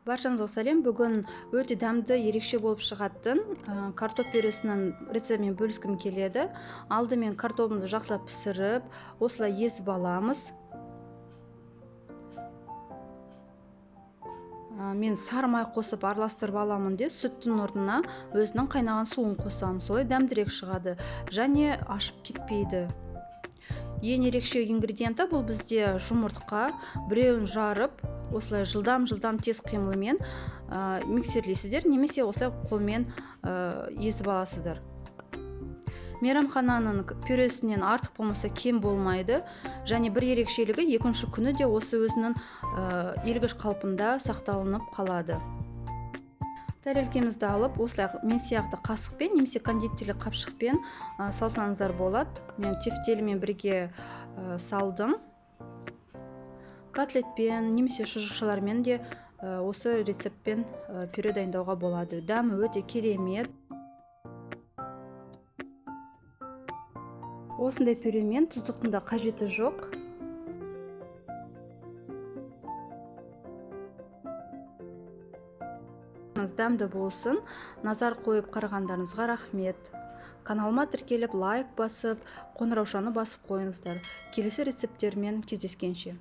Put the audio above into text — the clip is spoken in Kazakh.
Баршаңызға сәлем. Бүгін өте дәмді, ерекше болып шығатын картоп пюресінің рецептімен бөліскім келеді. Алдымен картопымызды жақсылап пісіріп, осылай езіп аламыз. Мен сары май қосып араластырып аламын де, сүттің орнына өзінің қайнаған суын қосамын. Солай дәмдірек шығады және ашып кетпейді. Ең ерекше ингредиенті бұл бізде жұмыртқа. Біреуін жарып, осылай жылдам тез қимылмен миксерлейсіздер, немесе осылай қолмен езіп аласыздар. Мейрамхананың пюресінен артық болмаса кем болмайды, және бір ерекшелігі екінші күні де осы өзінің елгіш қалпында сақталынып қалады. Тәрелкемізді алып, осылай мен сияқты қасықпен немесе кондитерлік қапшықпен салсаңыздар болады. Мен тефтелімен бірге салдым. Котлетпен немесе шұжықшалармен де осы рецептпен пюре дайындауға болады. Дәмі өте керемет. Осындай пюремен тұздықтың да қажеті жоқ. Дәмді болсын. Назар қойып қарағандарыңызға рахмет. Каналыма тіркеліп, лайк басып, қоңыраушаны басып қойыңыздар. Келесі рецепттермен кездескенше.